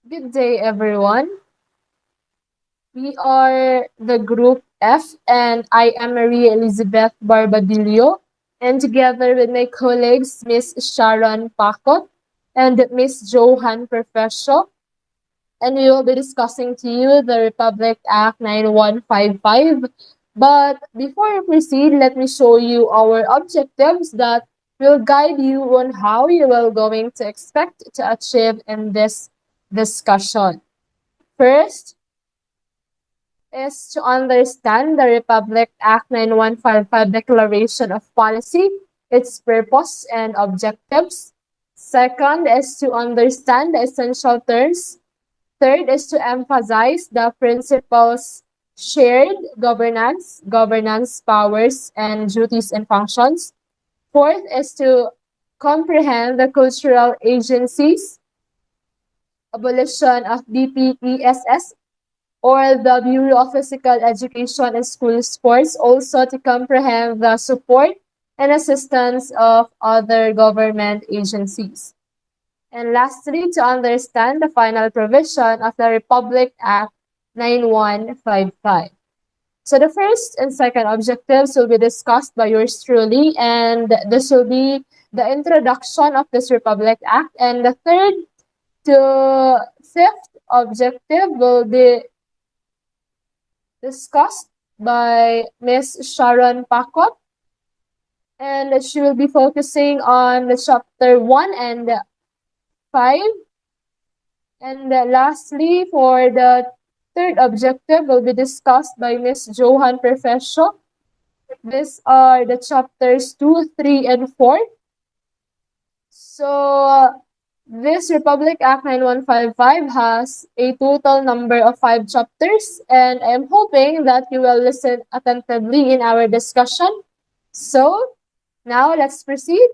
Good day, everyone. We are the group F, and I am Maria Elizabeth Barbadillo. And together with my colleagues, Miss Sharon Pacot and Miss Johan Perfecio, and we will be discussing to you the Republic Act 9155. But before we proceed, let me show you our objectives that will guide you on how you are going to expect to achieve in this discussion. First is to understand the Republic Act 9155 Declaration of Policy, its purpose and objectives. Second is to understand the essential terms. Third is to emphasize the principles shared governance powers, and duties and functions. Fourth is to comprehend the cultural agencies, abolition of BPESS, or the Bureau of Physical Education and School Sports, also to comprehend the support and assistance of other government agencies. And lastly, to understand the final provision of the Republic Act 9155. So the first and second objectives will be discussed by yours truly, and this will be the introduction of this Republic Act. And the third to fifth objective will be discussed by Ms. Sharon Pacot, and she will be focusing on the chapter 1 and 5. And lastly, for the third objective will be discussed by Ms. Johan Perfecio. These are the chapters 2, 3, and 4. So this Republic Act 9155 has a total number of 5 chapters, and I'm hoping that you will listen attentively in our discussion. So now let's proceed.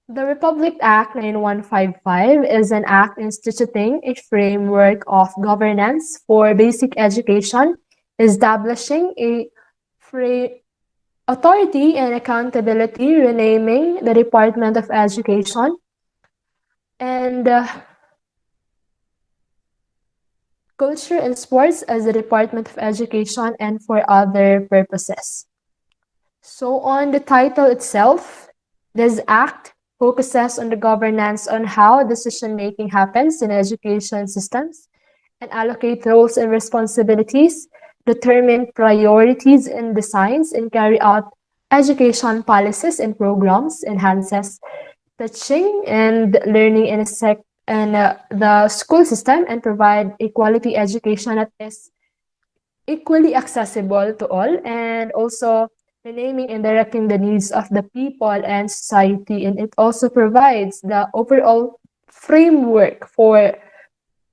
The Republic Act 9155 is an act instituting a framework of governance for basic education, establishing a authority and accountability, renaming the Department of Education, and Culture and Sports as the Department of Education, and for other purposes. So on the title itself, this act focuses on the governance on how decision-making happens in education systems and allocate roles and responsibilities, determine priorities and designs, and carry out education policies and programs, enhances teaching and learning in the school system, and provide a quality education that is equally accessible to all, and also renaming and directing the needs of the people and society. And it also provides the overall framework for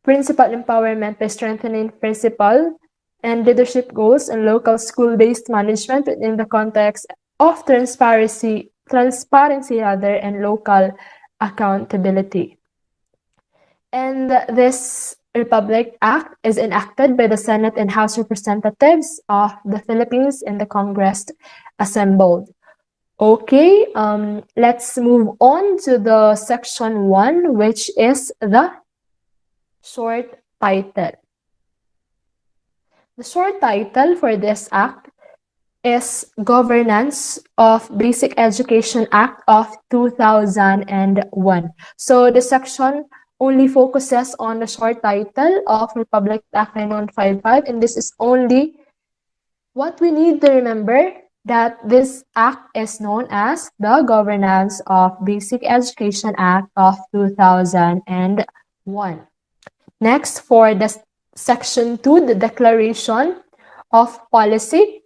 principal empowerment by strengthening principal and leadership goals and local school-based management within the context of transparency and local accountability. And this Republic Act is enacted by the Senate and House Representatives of the Philippines in the Congress assembled. Okay, let's move on to the section 1, which is the short title. The short title for this act is Governance of Basic Education Act of 2001. So the section only focuses on the short title of Republic Act 9155, and this is only what we need to remember, that this act is known as the Governance of Basic Education Act of 2001. Next, for the section 2, the Declaration of Policy,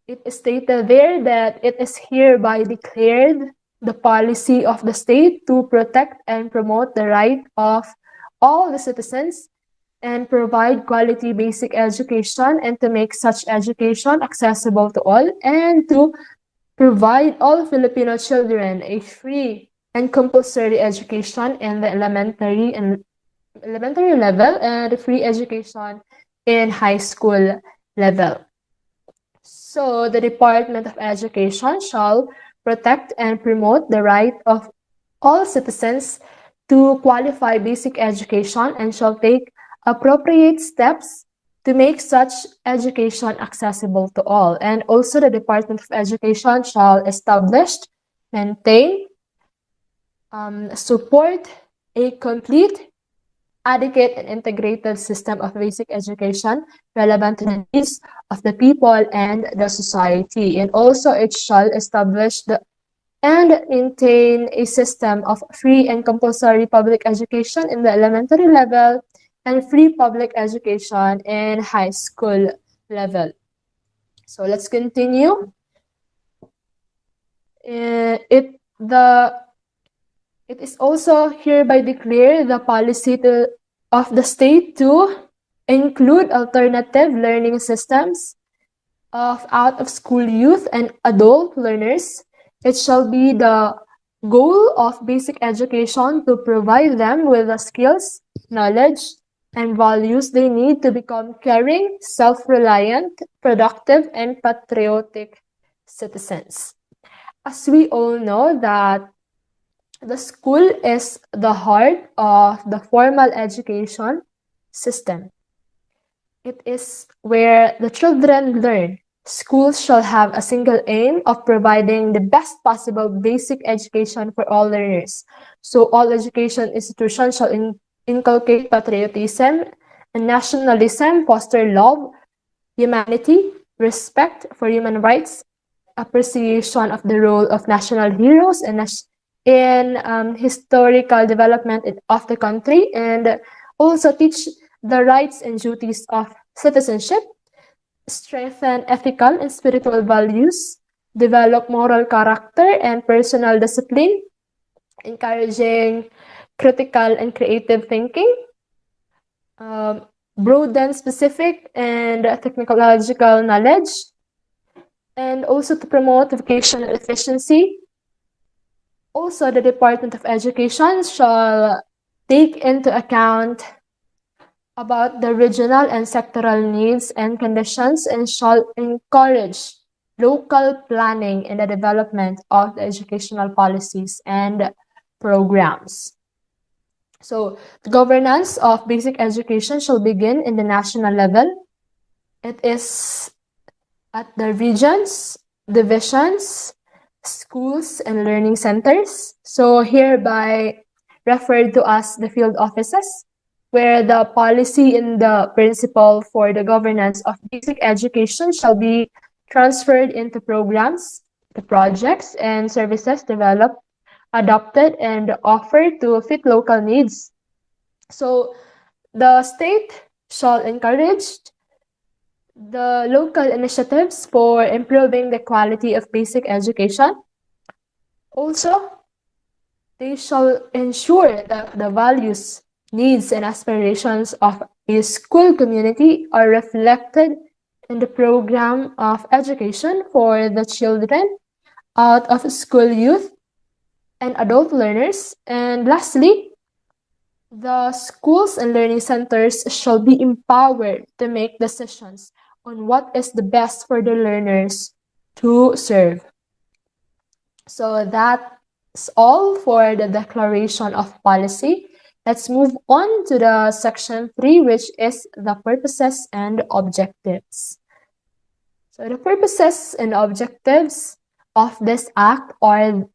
it is stated there that it is hereby declared the policy of the state to protect and promote the right of all the citizens and provide quality basic education, and to make such education accessible to all, and to provide all Filipino children a free and compulsory education in the elementary level, and free education in high school level. So the Department of Education shall protect and promote the right of all citizens to qualify basic education and shall take appropriate steps to make such education accessible to all. And also the Department of Education shall establish, maintain, support a complete, adequate, and integrated system of basic education relevant to the needs of the people and the society. And also it shall establish and maintain a system of free and compulsory public education in the elementary level and free public education in high school level. So let's continue. It is also hereby declared the policy of the state to include alternative learning systems of out-of-school youth and adult learners. It shall be the goal of basic education to provide them with the skills, knowledge, and values they need to become caring, self-reliant, productive, and patriotic citizens. As we all know that the school is the heart of the formal education system. It is where the children learn. Schools shall have a single aim of providing the best possible basic education for all learners. So all education institutions shall inculcate patriotism and nationalism, foster love, humanity, respect for human rights, appreciation of the role of national heroes in historical development of the country, and also teach the rights and duties of citizenship, strengthen ethical and spiritual values, develop moral character and personal discipline, encouraging critical and creative thinking, broaden specific and technological knowledge, and also to promote vocational efficiency. Also, the Department of Education shall take into account about the regional and sectoral needs and conditions and shall encourage local planning in the development of the educational policies and programs. So, the governance of basic education shall begin in the national level. It is at the regions, divisions, schools, and learning centers. So, hereby referred to as the field offices, where the policy and the principle for the governance of basic education shall be transferred into programs, the projects, and services developed, adopted, and offered to fit local needs. So the state shall encourage the local initiatives for improving the quality of basic education. Also, they shall ensure that the values, needs, and aspirations of a school community are reflected in the program of education for the children out of school youth and adult learners. And lastly, the schools and learning centers shall be empowered to make decisions on what is the best for the learners to serve. So that's all for the declaration of policy. Let's move on to the section 3, which is the purposes and objectives. So the purposes and objectives of this act are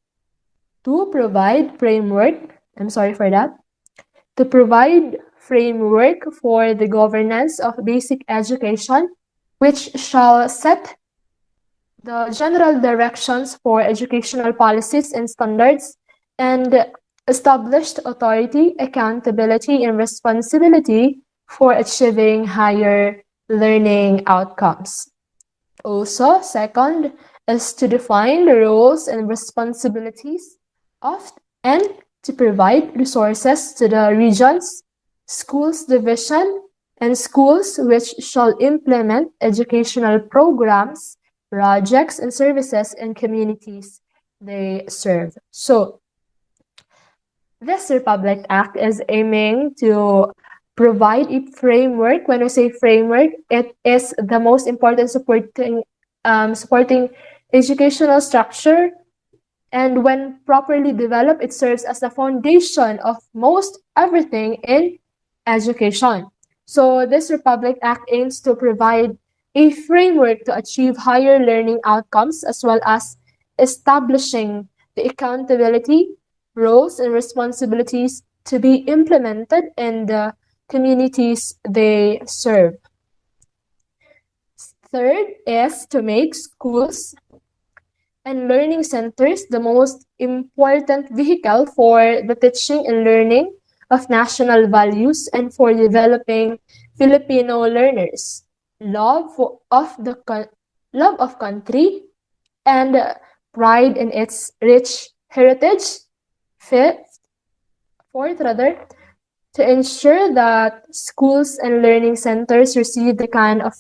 to provide framework, to provide framework for the governance of basic education, which shall set the general directions for educational policies and standards, and established authority, accountability, and responsibility for achieving higher learning outcomes. Also, second is to define the roles and responsibilities of and to provide resources to the regions, schools division, and schools which shall implement educational programs, projects, and services in communities they serve. So, this Republic Act is aiming to provide a framework. When we say framework, it is the most important supporting educational structure And when properly developed, it serves as the foundation of most everything in education. So this Republic Act aims to provide a framework to achieve higher learning outcomes as well as establishing the accountability, roles, and responsibilities to be implemented in the communities they serve. Third is to make schools and learning centers the most important vehicle for the teaching and learning of national values and for developing Filipino learners love of country and pride in its rich heritage. Fourth, to ensure that schools and learning centers receive the kind of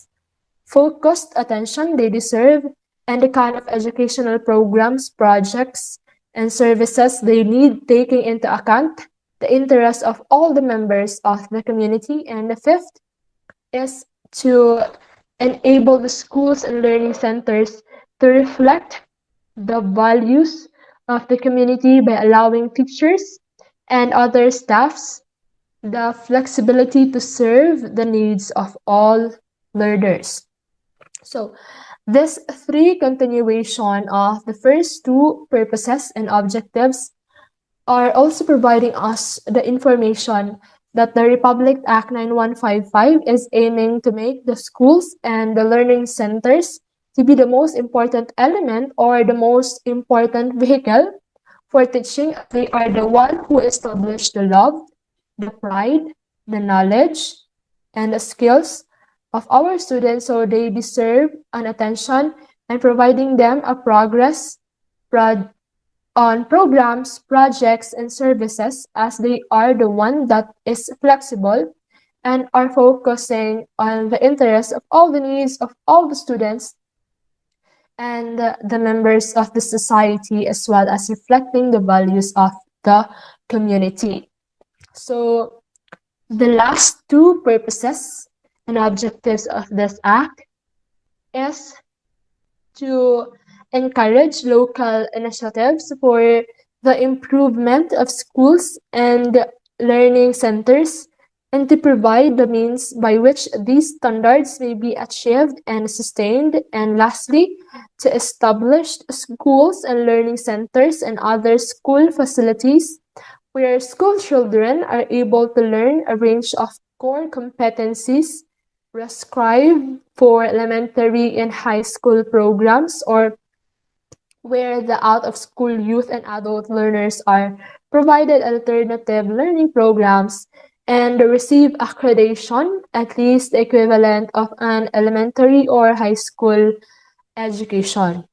focused attention they deserve and the kind of educational programs, projects, and services they need, taking into account the interests of all the members of the community. And the fifth is to enable the schools and learning centers to reflect the values of the community by allowing teachers and other staffs the flexibility to serve the needs of all learners. So, this three continuation of the first two purposes and objectives are also providing us the information that the Republic Act 9155 is aiming to make the schools and the learning centers to be the most important element or the most important vehicle for teaching. They are the one who establish the love, the pride, the knowledge, and the skills of our students, so they deserve an attention and providing them a progress on programs, projects, and services as they are the one that is flexible and are focusing on the interests of all the needs of all the students and the members of the society, as well as reflecting the values of the community. So the last two purposes and objectives of this act is to encourage local initiatives for the improvement of schools and learning centers and to provide the means by which these standards may be achieved and sustained. And lastly, to establish schools and learning centers and other school facilities where school children are able to learn a range of core competencies prescribed for elementary and high school programs, or where the out-of-school youth and adult learners are provided alternative learning programs and receive accreditation, at least the equivalent of an elementary or high school education.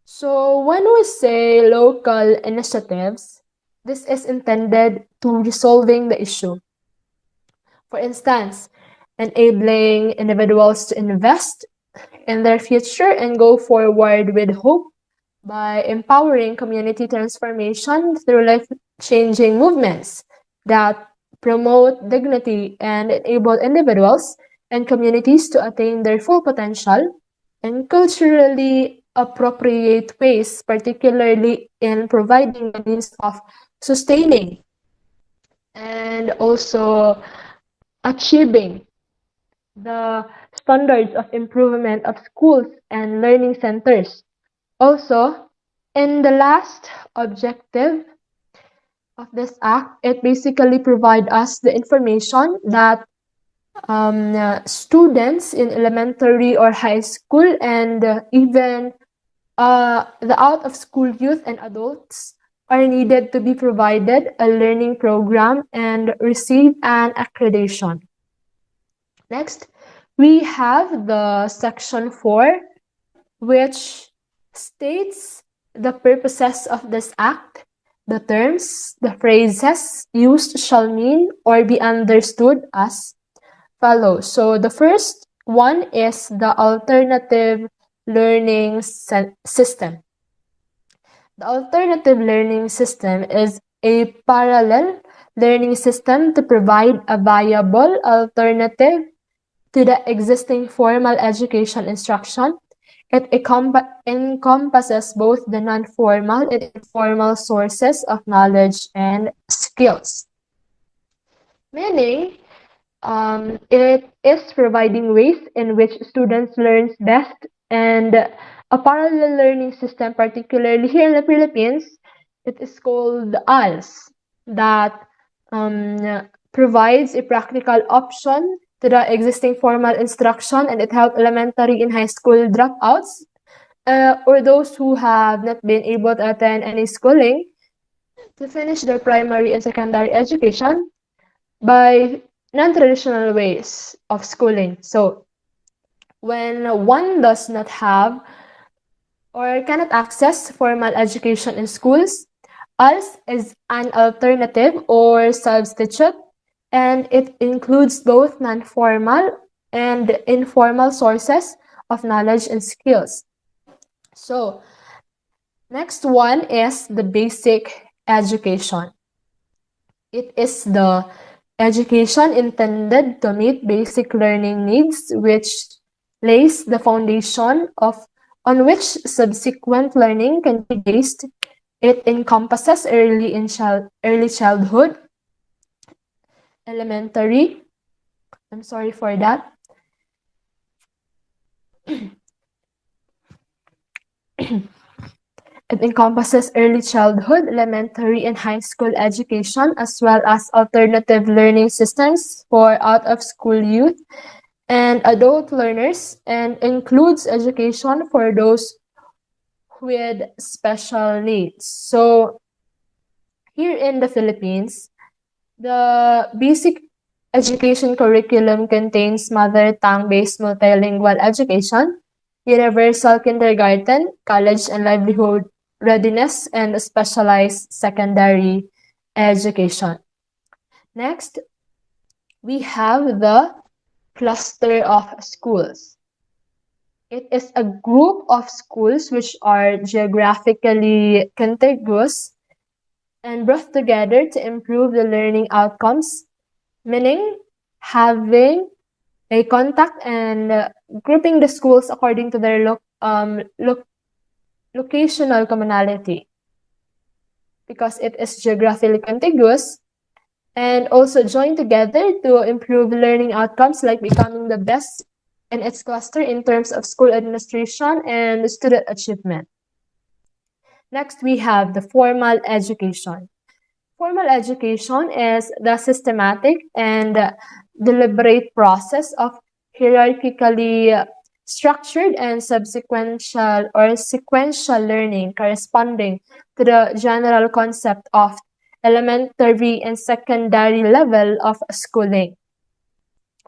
So when we say local initiatives, this is intended to resolving the issue. For instance, enabling individuals to invest in their future and go forward with hope by empowering community transformation through life-changing movements that promote dignity and enable individuals and communities to attain their full potential in culturally appropriate ways, particularly in providing the means of sustaining and also achieving the standards of improvement of schools and learning centers. Also, in the last objective of this act, it basically provides us the information that students in elementary or high school and even the out-of-school youth and adults are needed to be provided a learning program and receive an accreditation. Next, we have the section 4, which states the purposes of this act. The terms, the phrases used shall mean or be understood as follows. So the first one is the alternative learning system. The alternative learning system is a parallel learning system to provide a viable alternative to the existing formal education instruction It encompasses both the non-formal and informal sources of knowledge and skills. Meaning, it is providing ways in which students learn best, and a parallel learning system, particularly here in the Philippines, it is called ALS, that provides a practical option to the existing formal instruction, and it helps elementary and high school dropouts or those who have not been able to attend any schooling to finish their primary and secondary education by non-traditional ways of schooling. So when one does not have or cannot access formal education in schools, ALS is an alternative or substitute, and it includes both non-formal and informal sources of knowledge and skills. So next one is the basic education. It is the education intended to meet basic learning needs, which lays the foundation on which subsequent learning can be based. It encompasses early childhood, elementary. I'm sorry for that. It encompasses early childhood, elementary, and high school education, as well as alternative learning systems for out-of-school youth and adult learners, and includes education for those with special needs. So here in the Philippines, the basic education curriculum contains mother tongue-based multilingual education, universal kindergarten, college and livelihood readiness, and specialized secondary education. Next, we have the cluster of schools. It is a group of schools which are geographically contiguous and brought together to improve the learning outcomes, meaning having a contact and grouping the schools according to their locational commonality, because it is geographically contiguous, and also join together to improve learning outcomes, like becoming the best in its cluster in terms of school administration and student achievement. Next, we have the formal education. Formal education is the systematic and deliberate process of hierarchically structured and sequential learning corresponding to the general concept of elementary and secondary level of schooling.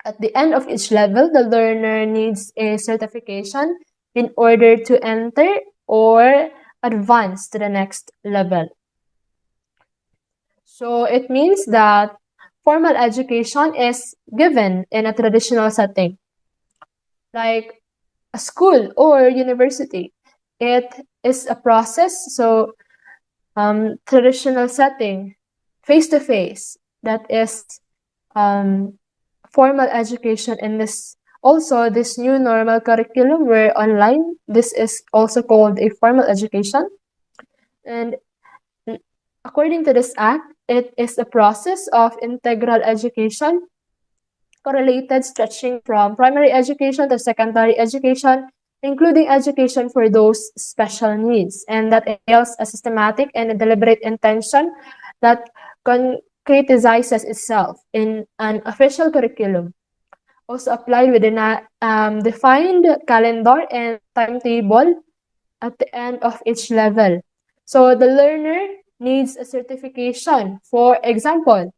At the end of each level, the learner needs a certification in order to enter or advance to the next level. So it means that formal education is given in a traditional setting, like a school or university. It is a process, so traditional setting, face-to-face, that is formal education. In this new normal curriculum where online, this is also called a formal education. And according to this act, it is a process of integral education correlated stretching from primary education to secondary education, including education for those special needs, and that entails a systematic and a deliberate intention that concretizes itself in an official curriculum, also applied within a defined calendar and timetable at the end of each level. So the learner needs a certification, for example,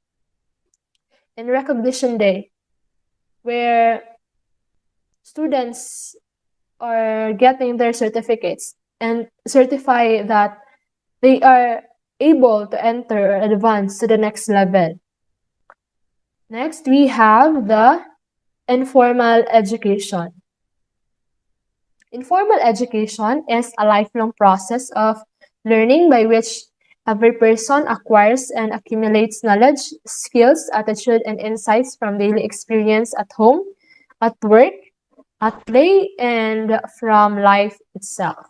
in Recognition Day, where students are getting their certificates and certify that they are able to enter or advance to the next level. Next, we have the informal education. Informal education is a lifelong process of learning by which every person acquires and accumulates knowledge, skills, attitude, and insights from daily experience at home, at work, at play and from life itself.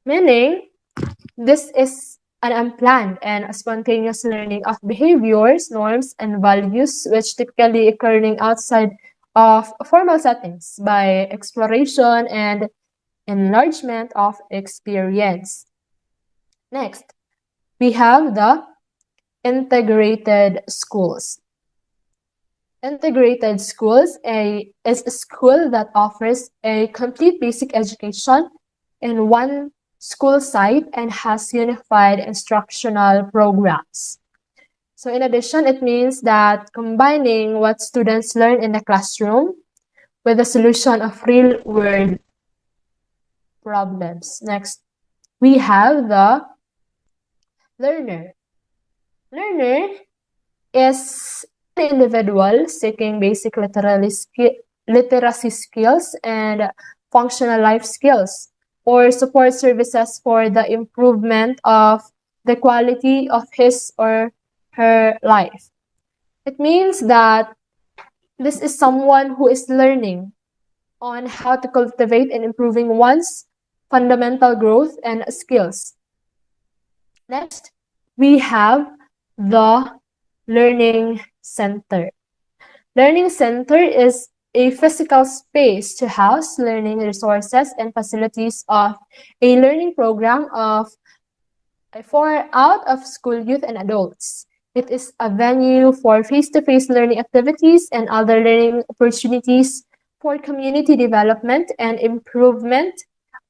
Meaning, this is an unplanned and spontaneous learning of behaviors, norms, and values which typically occurring outside of formal settings by exploration and enlargement of experience. Next, we have the integrated schools. Integrated schools is a school that offers a complete basic education in one school site and has unified instructional programs. So in addition, it means that combining what students learn in the classroom with the solution of real-world problems. Next, we have the learner. Learner is an individual seeking basic literacy skills and functional life skills or support services for the improvement of the quality of his or her life. It means that this is someone who is learning on how to cultivate and improving one's fundamental growth and skills. Next, we have the Learning Center. Learning Center is a physical space to house learning resources and facilities of a learning program for out-of-school youth and adults. It is a venue for face-to-face learning activities and other learning opportunities for community development and improvement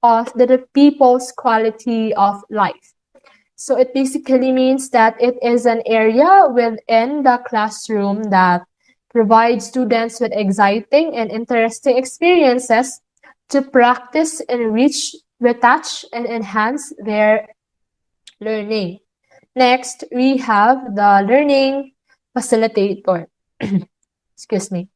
of the people's quality of life. So it basically means that it is an area within the classroom that provides students with exciting and interesting experiences to practice, enrich, retouch, and enhance their learning. Next, we have the learning facilitator. Excuse me.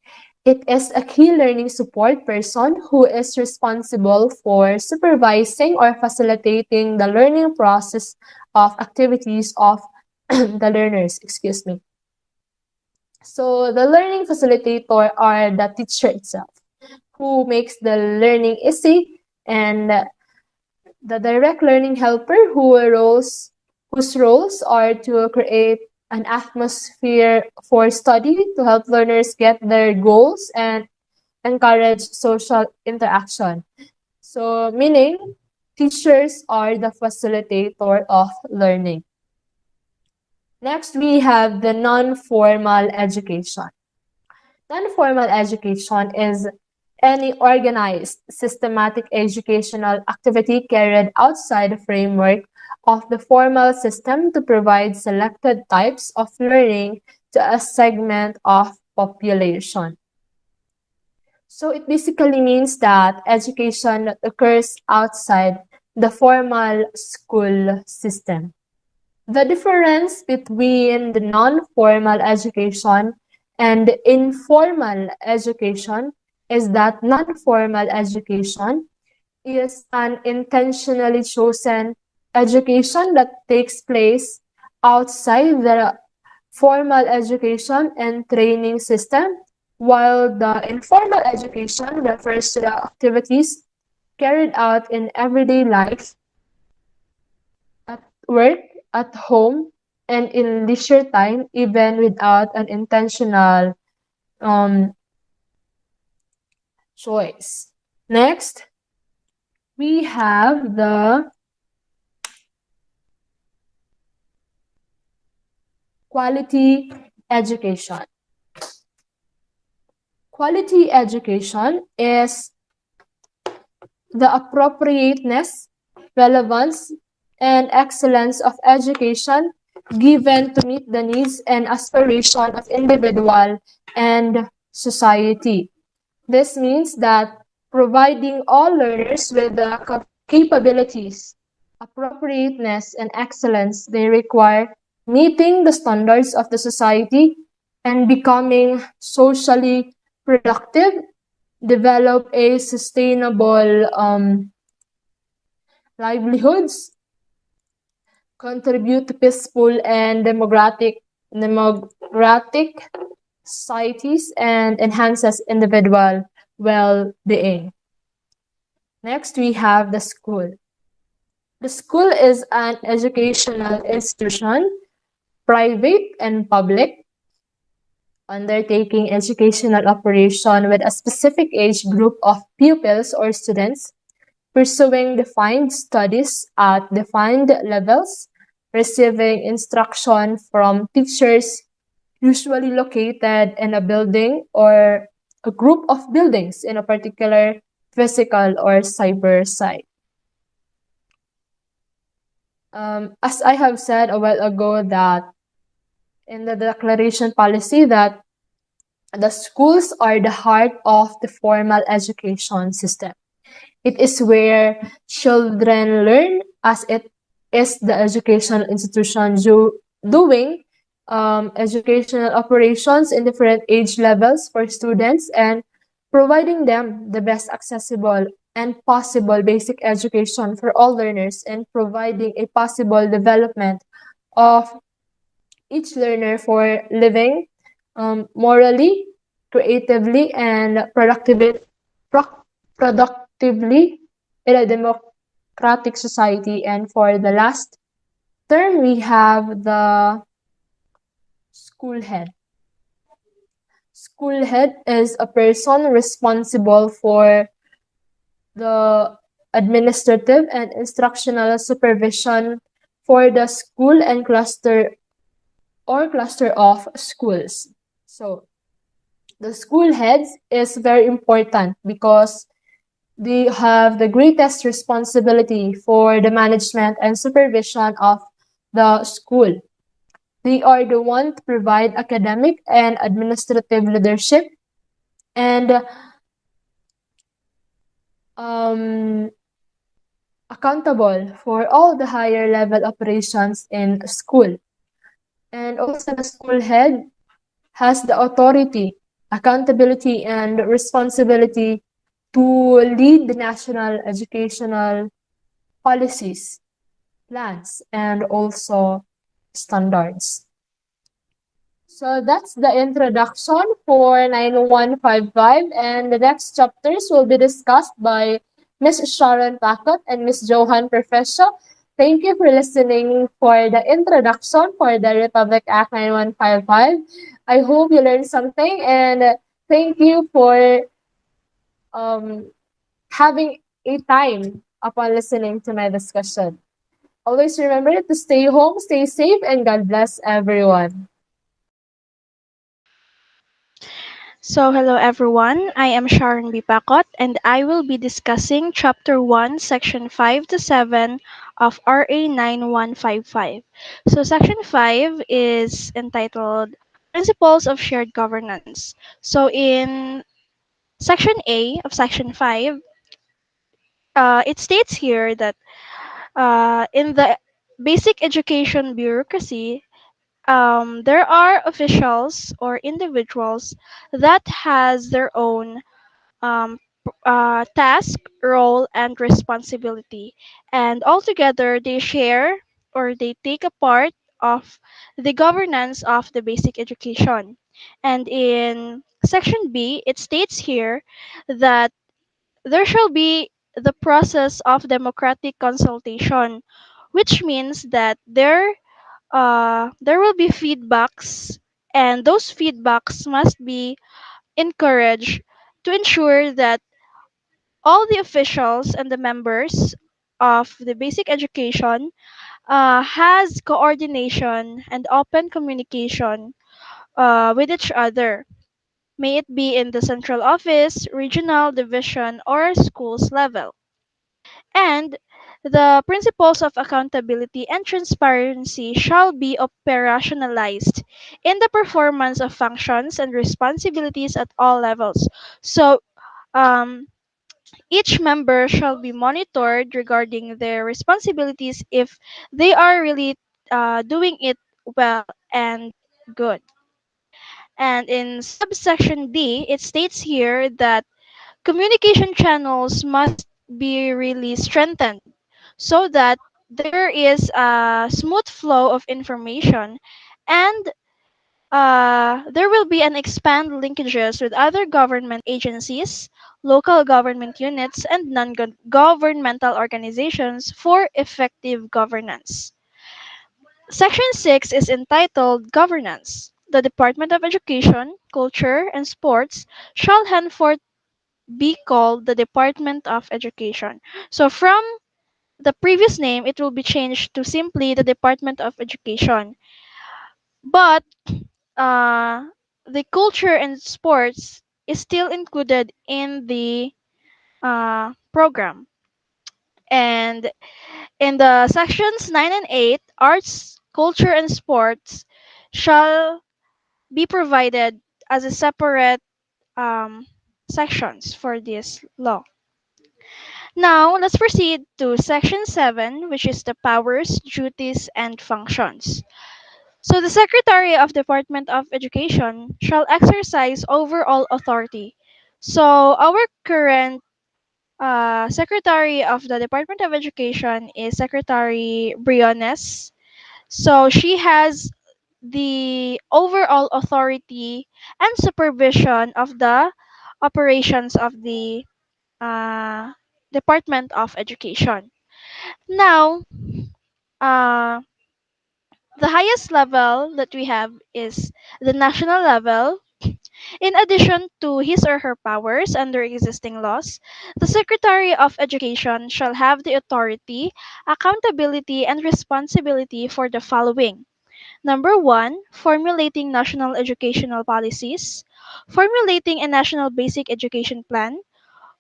It is a key learning support person who is responsible for supervising or facilitating the learning process of activities of the learners. Excuse me. So the learning facilitator are the teacher itself who makes the learning easy, and the direct learning helper whose roles are to create an atmosphere for study to help learners get their goals and encourage social interaction. So meaning teachers are the facilitator of learning. Next, we have the non-formal education. Non-formal education is any organized, systematic educational activity carried outside the framework of the formal system to provide selected types of learning to a segment of population. So it basically means that education that occurs outside the formal school system. The difference between the non-formal education and the informal education is that non-formal education is an intentionally chosen education that takes place outside the formal education and training system, while the informal education refers to the activities carried out in everyday life, at work, at home, and in leisure time, even without an intentional choice. Next, we have the quality education. Quality education is the appropriateness, relevance, and excellence of education given to meet the needs and aspiration of individual and society. This means that providing all learners with the capabilities, appropriateness, and excellence they require, meeting the standards of the society and becoming socially productive, develop a sustainable livelihoods, contribute to peaceful and democratic societies, and enhances individual well-being. Next, we have the school. The school is an educational institution, private and public, undertaking educational operation with a specific age group of pupils or students, pursuing defined studies at defined levels, receiving instruction from teachers usually located in a building or a group of buildings in a particular physical or cyber site. As I have said a while ago that in the declaration policy that the schools are the heart of the formal education system. It is where children learn as it is the educational institution doing educational operations in different age levels for students and providing them the best accessible and possible basic education for all learners and providing a possible development of each learner for living morally, creatively, and productively in a democratic society. And for the last term, we have the school head. School head is a person responsible for the administrative and instructional supervision for the school and cluster of schools. So the school heads is very important because they have the greatest responsibility for the management and supervision of the school. They are the one to provide academic and administrative leadership and accountable for all the higher level operations in school. And also the school head has the authority, accountability, and responsibility to lead the national educational policies, plans, and also standards. So that's the introduction for 9155, and the next chapters will be discussed by Ms. Sharon Pacot and Ms. Johan Perfecio. Thank you for listening for the introduction for the Republic Act 9155. I hope you learned something, and thank you for having a time upon listening to my discussion. Always remember to stay home, stay safe, and God bless everyone. So, hello everyone. I am Sharon B. Pacot and I will be discussing Chapter 1, Section 5 to 7 of RA 9155. So, Section 5 is entitled Principles of Shared Governance. So, in Section A of Section 5, it states here that in the basic education bureaucracy, there are officials or individuals that has their own task, role, and responsibility. And altogether, they share or they take a part of the governance of the basic education. And in Section B, it states here that there shall be the process of democratic consultation, which means that there will be feedbacks, and those feedbacks must be encouraged to ensure that all the officials and the members of the basic education has coordination and open communication with each other, may it be in the central office, regional division, or schools level. And the principles of accountability and transparency shall be operationalized in the performance of functions and responsibilities at all levels. So, um, each member shall be monitored regarding their responsibilities if they are really doing it well and good. And in subsection D, it states here that communication channels must be really strengthened so that there is a smooth flow of information and there will be an expand linkages with other government agencies, local government units, and non-governmental organizations for effective governance. Section 6 is entitled Governance. The Department of Education, Culture, and Sports shall henceforth be called the Department of Education. So from the previous name, it will be changed to simply the Department of Education. But uh, the culture and sports is still included in the program. And in the sections 9 and 8, arts, culture, and sports shall be provided as a separate um, sections for this law. Now, let's proceed to section 7, which is the powers, duties, and functions. So, the Secretary of Department of Education shall exercise overall authority. So, our current Secretary of the Department of Education is Secretary Briones. So, she has the overall authority and supervision of the operations of the uh, Department of Education. Now, uh, the highest level that we have is the national level. In addition to his or her powers under existing laws, the Secretary of Education shall have the authority, accountability, and responsibility for the following. Number one, formulating national educational policies, formulating a national basic education plan,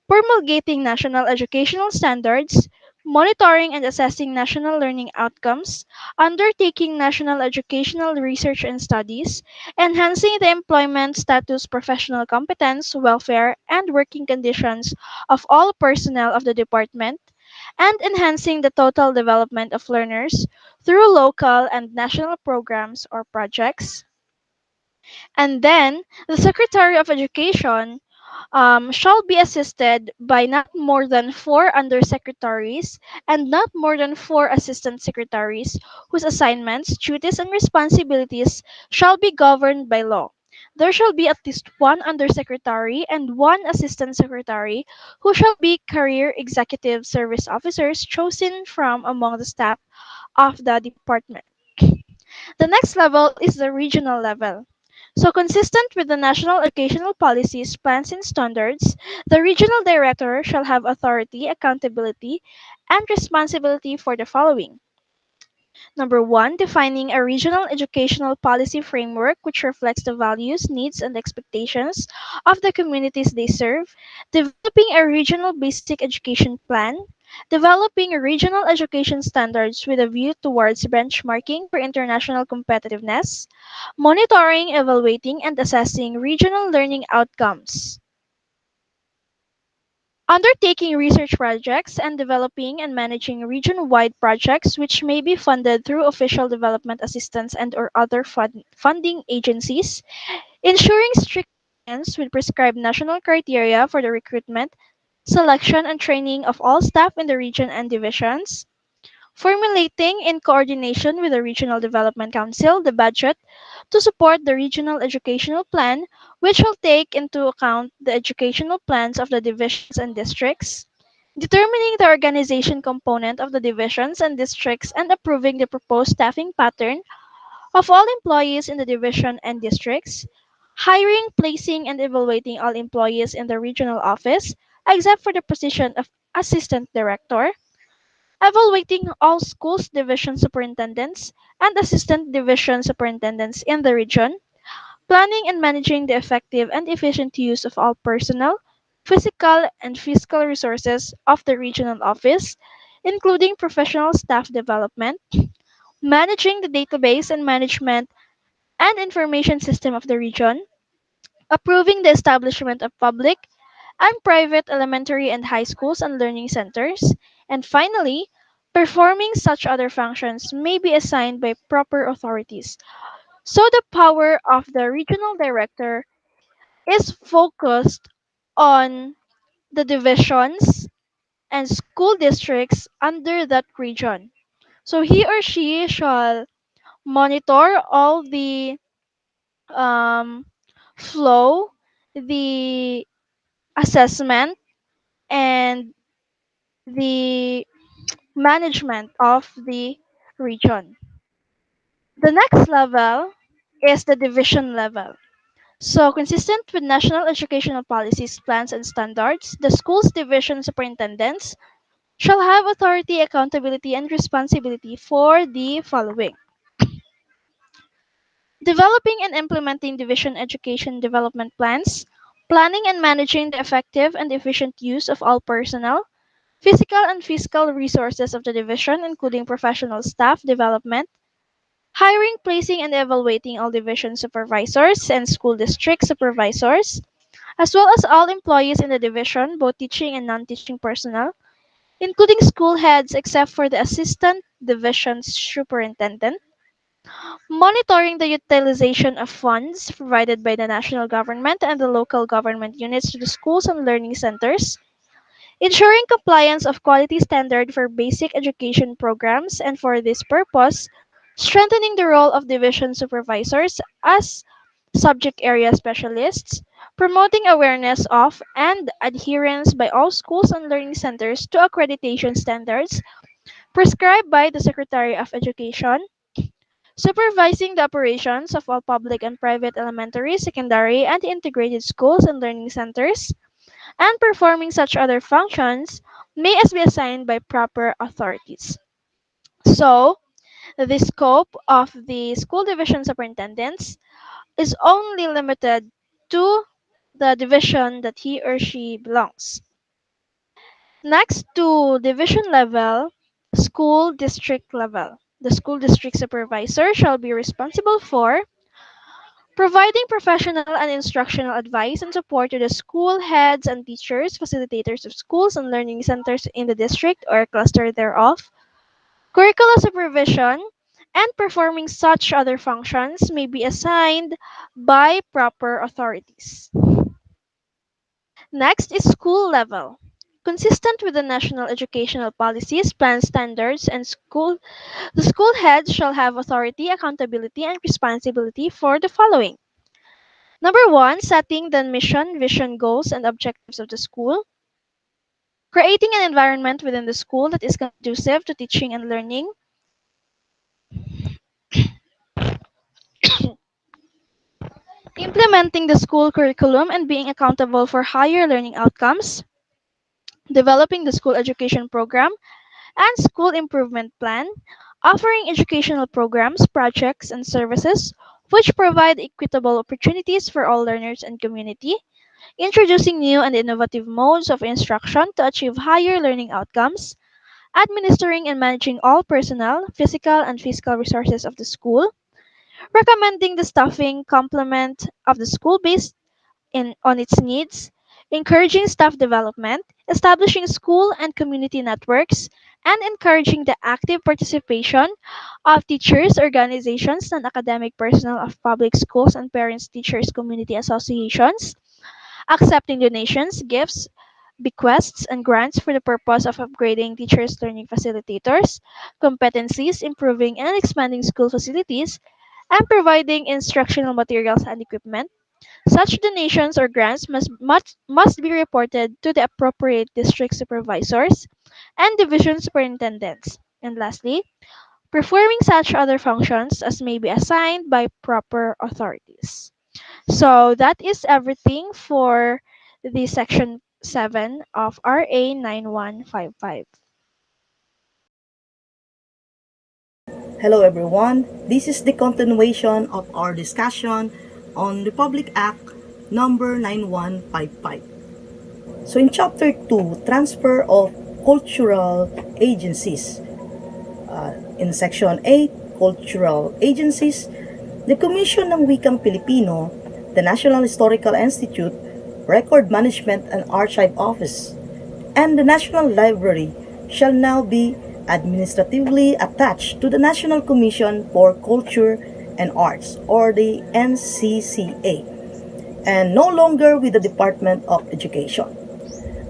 promulgating national educational standards, monitoring and assessing national learning outcomes, undertaking national educational research and studies, enhancing the employment status, professional competence, welfare, and working conditions of all personnel of the department, and enhancing the total development of learners through local and national programs or projects. And then the Secretary of Education shall be assisted by not more than four undersecretaries and not more than four assistant secretaries whose assignments, duties, and responsibilities shall be governed by law. There shall be at least one undersecretary and one assistant secretary who shall be career executive service officers chosen from among the staff of the department. The next level is the regional level. So, consistent with the national educational policies, plans, and standards, the regional director shall have authority, accountability, and responsibility for the following. Number one, defining a regional educational policy framework which reflects the values, needs, and expectations of the communities they serve, developing a regional basic education plan, developing regional education standards with a view towards benchmarking for international competitiveness, monitoring, evaluating, and assessing regional learning outcomes. Undertaking research projects and developing and managing region-wide projects which may be funded through official development assistance and or other funding agencies, ensuring strict compliance with prescribed national criteria for the recruitment, selection, and training of all staff in the region and divisions, formulating in coordination with the Regional Development Council the budget to support the regional educational plan, which will take into account the educational plans of the divisions and districts, determining the organization component of the divisions and districts and approving the proposed staffing pattern of all employees in the division and districts, hiring, placing, and evaluating all employees in the regional office, except for the position of assistant director, evaluating all schools division superintendents and assistant division superintendents in the region, planning and managing the effective and efficient use of all personnel, physical and fiscal resources of the regional office, including professional staff development, managing the database and management and information system of the region, approving the establishment of public and private elementary and high schools and learning centers, and finally, performing such other functions may be assigned by proper authorities. So the power of the regional director is focused on the divisions and school districts under that region. So he or she shall monitor all the um, flow, the assessment, and the management of the region. The next level is the division level. So, consistent with national educational policies, plans, and standards, the school's division superintendents shall have authority, accountability, and responsibility for the following: developing and implementing division education development plans, planning and managing the effective and efficient use of all personnel, physical and fiscal resources of the division, including professional staff development, hiring, placing, and evaluating all division supervisors and school district supervisors, as well as all employees in the division, both teaching and non teaching personnel, including school heads except for the assistant division superintendent, monitoring the utilization of funds provided by the national government and the local government units to the schools and learning centers, ensuring compliance of quality standard for basic education programs, and for this purpose, strengthening the role of division supervisors as subject area specialists, promoting awareness of and adherence by all schools and learning centers to accreditation standards prescribed by the Secretary of Education, supervising the operations of all public and private elementary, secondary, and integrated schools and learning centers, and performing such other functions may as be assigned by proper authorities. So, the scope of the school division superintendents is only limited to the division that he or she belongs. Next to division level, school district level. The school district supervisor shall be responsible for providing professional and instructional advice and support to the school heads and teachers, facilitators of schools and learning centers in the district or cluster thereof, curricular supervision, and performing such other functions may be assigned by proper authorities. Next is school level. Consistent with the national educational policies, plans, standards, and the school heads shall have authority, accountability, and responsibility for the following. Number one, setting the mission, vision, goals, and objectives of the school. Creating an environment within the school that is conducive to teaching and learning. Implementing the school curriculum and being accountable for higher learning outcomes. Developing the school education program and school improvement plan. Offering educational programs, projects, and services which provide equitable opportunities for all learners and community. Introducing new and innovative modes of instruction to achieve higher learning outcomes, administering and managing all personnel, physical and fiscal resources of the school, recommending the staffing complement of the school based on its needs, encouraging staff development, establishing school and community networks, and encouraging the active participation of teachers, organizations, and academic personnel of public schools and parents teachers community associations, accepting donations, gifts, bequests, and grants for the purpose of upgrading teachers' learning facilitators, competencies, improving and expanding school facilities, and providing instructional materials and equipment. Such donations or grants must be reported to the appropriate district supervisors and division superintendents. And lastly, performing such other functions as may be assigned by proper authorities. So that is everything for the section 7 of RA 9155. Hello everyone, this is the continuation of our discussion on Republic Act number 9155. So in chapter 2, transfer of cultural agencies, in section 8, cultural agencies, the Commission ng Wikang Pilipino, the National Historical Institute, Record Management and Archive Office, and the National Library shall now be administratively attached to the National Commission for Culture and Arts, or the NCCA, and no longer with the Department of Education.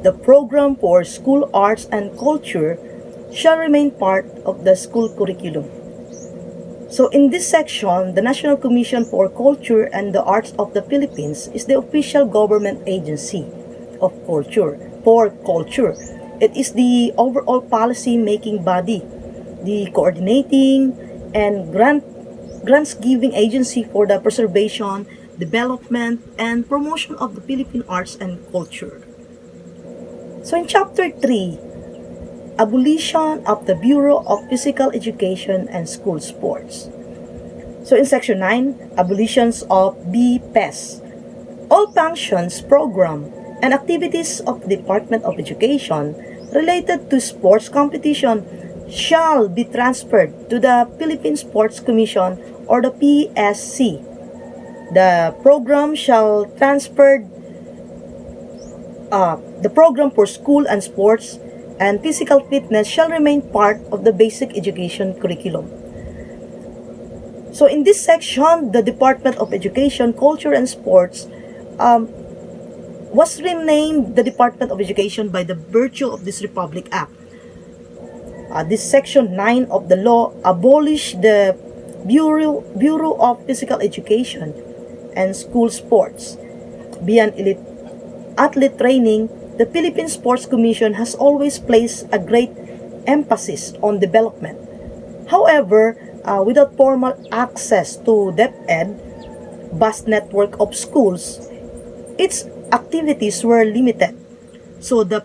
The program for school arts and culture shall remain part of the school curriculum. So in this section, the National Commission for Culture and the Arts of the Philippines is the official government agency of culture, for culture. It is the overall policy-making body, the coordinating and grants-giving agency for the preservation, development, and promotion of the Philippine arts and culture. So in Chapter 3, Abolition of the Bureau of Physical Education and School Sports. So in Section 9, Abolitions of BPESS. All functions, program, and activities of the Department of Education related to sports competition shall be transferred to the Philippine Sports Commission or the PSC. The program shall transfer the program for school and sports and physical fitness shall remain part of the basic education curriculum. So in this section, the Department of Education, Culture, and Sports was renamed the Department of Education by the virtue of this Republic Act. This Section 9 of the law abolished the Bureau of Physical Education and School Sports. Beyond athlete training, the Philippine Sports Commission has always placed a great emphasis on development. However, without formal access to DepEd, vast network of schools, its activities were limited. So the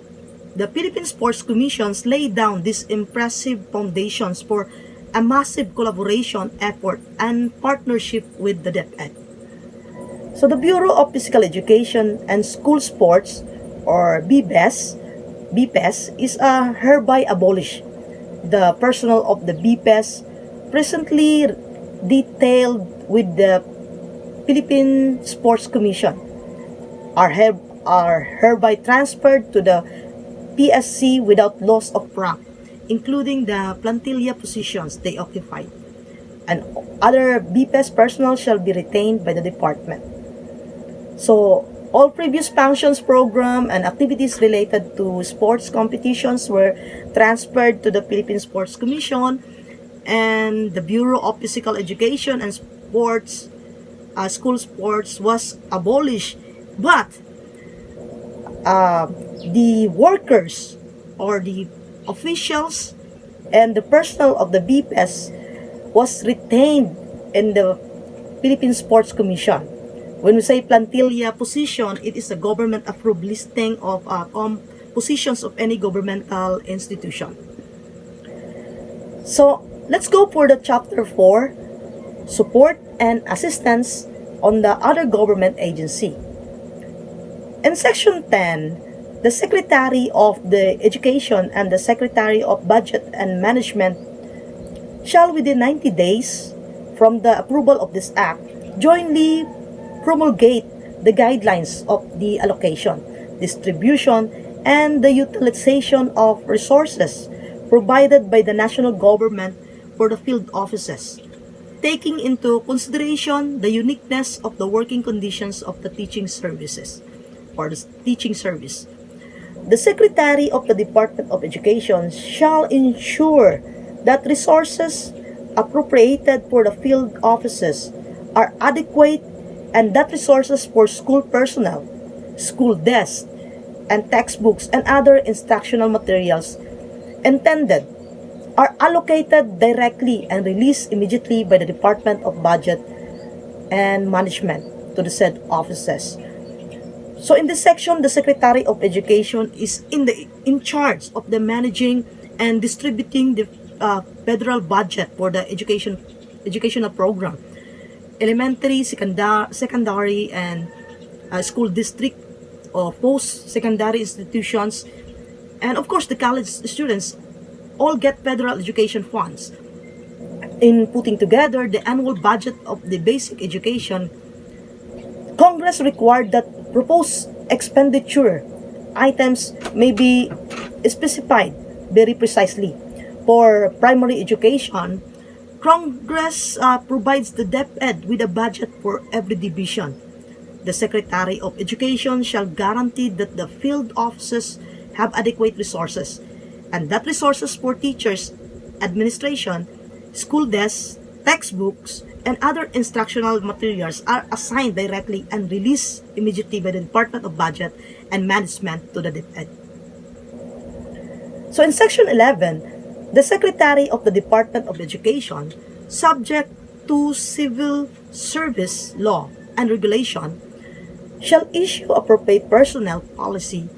Philippine Sports Commissions laid down these impressive foundations for a massive collaboration effort and partnership with the DepEd. So the Bureau of Physical Education and School Sports, or BPESS, is hereby abolished. The personnel of the BPESS, presently detailed with the Philippine Sports Commission, are hereby transferred to the PSC without loss of rank, including the plantilla positions they occupied. And other BPESS personnel shall be retained by the department. So, all previous functions, program, and activities related to sports competitions were transferred to the Philippine Sports Commission, and the Bureau of Physical Education and Sports, School Sports was abolished. But the workers or the officials and the personnel of the BPESS was retained in the Philippine Sports Commission. When we say plantilla position, it is a government-approved listing of positions of any governmental institution. So, let's go for the Chapter 4, Support and Assistance on the Other Government Agency. In Section 10, the Secretary of the Education and the Secretary of Budget and Management shall within 90 days from the approval of this Act jointly promulgate the guidelines of the allocation, distribution, and the utilization of resources provided by the national government for the field offices, taking into consideration the uniqueness of the working conditions of the teaching services or the teaching service. The Secretary of the Department of Education shall ensure that resources appropriated for the field offices are adequate and that resources for school personnel, school desks, and textbooks and other instructional materials intended are allocated directly and released immediately by the Department of Budget and Management to the said offices. So in this section, the Secretary of Education is in charge of the managing and distributing the federal budget for the educational program, elementary, secondary, and school district or post-secondary institutions, and of course the college students all get federal education funds. In putting together the annual budget of the basic education, Congress required that proposed expenditure items may be specified very precisely. For primary education, Congress provides the DepEd with a budget for every division. The Secretary of Education shall guarantee that the field offices have adequate resources, and that resources for teachers, administration, school desks, textbooks, and other instructional materials are assigned directly and released immediately by the Department of Budget and Management to the DepEd. So in Section 11, the Secretary of the Department of Education, subject to civil service law and regulation, shall issue appropriate personnel policy,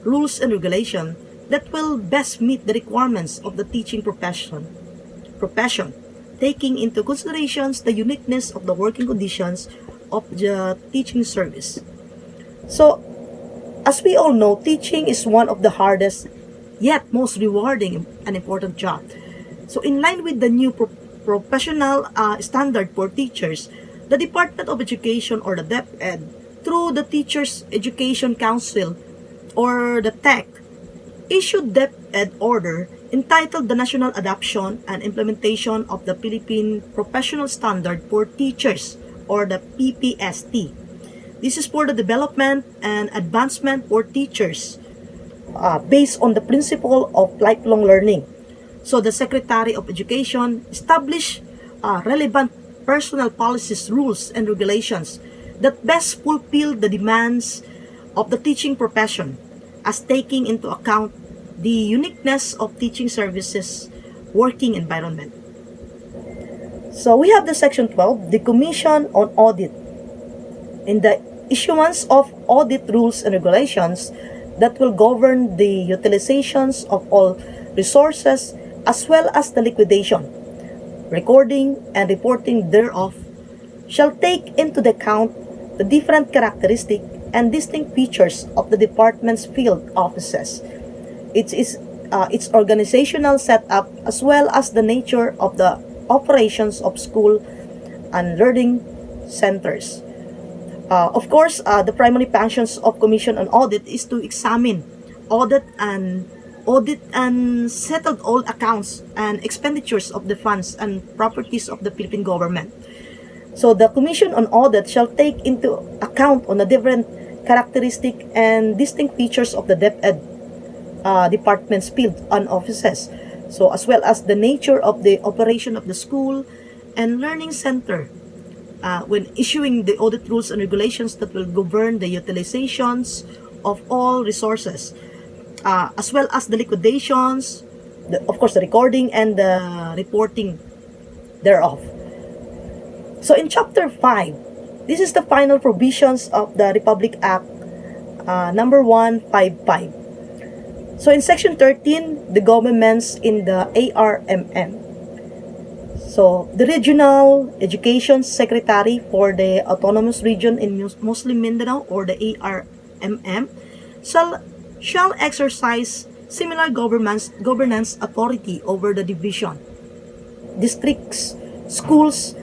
rules, and regulation that will best meet the requirements of the teaching profession, taking into considerations the uniqueness of the working conditions of the teaching service. So, as we all know, teaching is one of the hardest yet most rewarding and important job. So, in line with the new professional standard for teachers, the Department of Education or the DepEd, through the Teachers Education Council or the TEC, issued DepEd order entitled the National Adoption and Implementation of the Philippine Professional Standard for Teachers or the PPST. This is for the development and advancement for teachers based on the principle of lifelong learning. So the Secretary of Education established relevant personnel policies, rules, and regulations that best fulfill the demands of the teaching profession as taking into account the uniqueness of teaching services working environment. So we have the Section 12, the Commission on Audit. In the issuance of audit rules and regulations that will govern the utilizations of all resources as well as the liquidation, recording, and reporting thereof shall take into account the different characteristics and distinct features of the department's field offices, its organizational setup, as well as the nature of the operations of school and learning centers. Of course, the primary functions of Commission on Audit is to examine, audit and settle all accounts and expenditures of the funds and properties of the Philippine government. So the Commission on Audit shall take into account on the different characteristic and distinct features of the DepEd department's field and offices, so as well as the nature of the operation of the school and learning center when issuing the audit rules and regulations that will govern the utilizations of all resources, as well as the liquidations, of course the recording and the reporting thereof. So in Chapter 5, this is the final provisions of the Republic Act number 155. So in Section 13, the governments in the ARMM. So the Regional Education Secretary for the Autonomous Region in Muslim Mindanao or the ARMM shall exercise similar governance authority over the division, districts, schools,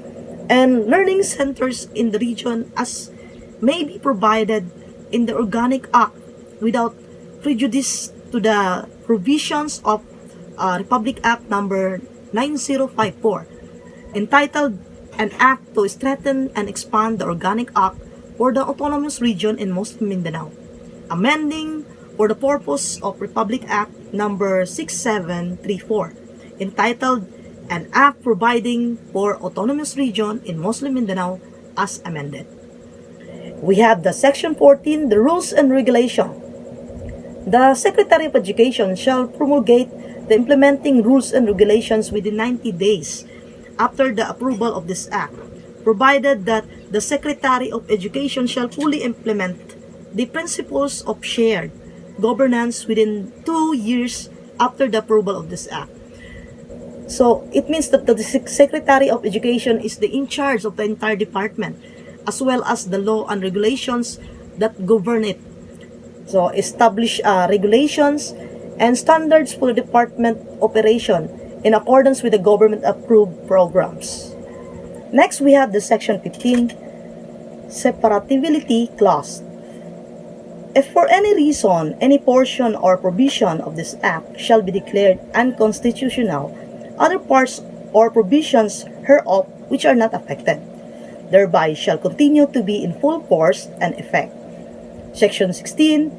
and learning centers in the region as may be provided in the Organic Act without prejudice to the provisions of Republic Act number 9054, entitled An Act to Strengthen and Expand the Organic Act for the Autonomous Region in Muslim Mindanao, amending for the purpose of Republic Act number 6734, entitled An Act Providing for Autonomous Region in Muslim Mindanao as amended. We have the Section 14, the Rules and Regulation. The Secretary of Education shall promulgate the implementing rules and regulations within 90 days after the approval of this Act, provided that the Secretary of Education shall fully implement the principles of shared governance within 2 years after the approval of this Act. So, it means that the Secretary of Education is in charge of the entire department, as well as the law and regulations that govern it. So, establish regulations and standards for the department operation in accordance with the government-approved programs. Next, we have the Section 15, Separability Clause. If for any reason, any portion or provision of this Act shall be declared unconstitutional, other parts or provisions hereof which are not affected thereby shall continue to be in full force and effect. Section 16,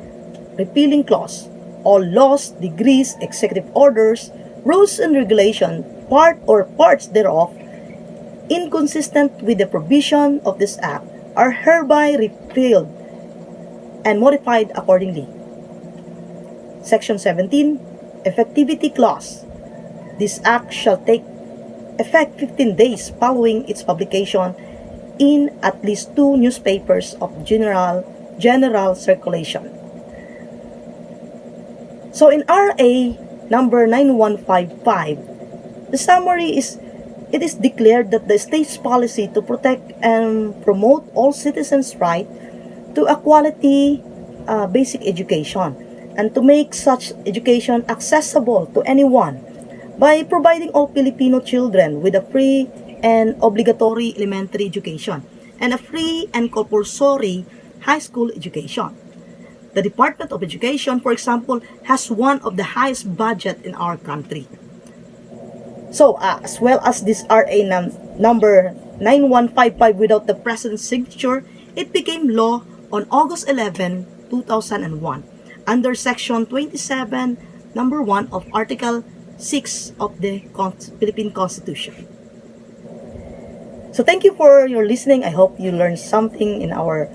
Repealing Clause. All laws, decrees, executive orders, rules and regulations, part or parts thereof, inconsistent with the provision of this Act are hereby repealed and modified accordingly. Section 17, Effectivity Clause. This Act shall take effect 15 days following its publication in at least 2 newspapers of general circulation. So in RA number 9155, the summary is, it is declared that the state's policy to protect and promote all citizens' right to a quality basic education and to make such education accessible to anyone by providing all Filipino children with a free and obligatory elementary education and a free and compulsory high school education. The Department of Education, for example, has one of the highest budget in our country. So, as well as this RA number 9155 without the President's signature, it became law on August 11, 2001, under Section 27, number 1 of Article 6 of the Philippine Constitution. So thank you for your listening. I hope you learned something in our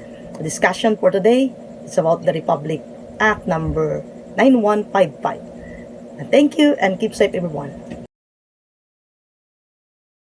discussion for today. It's about the Republic Act number 9155. And thank you and keep safe, everyone.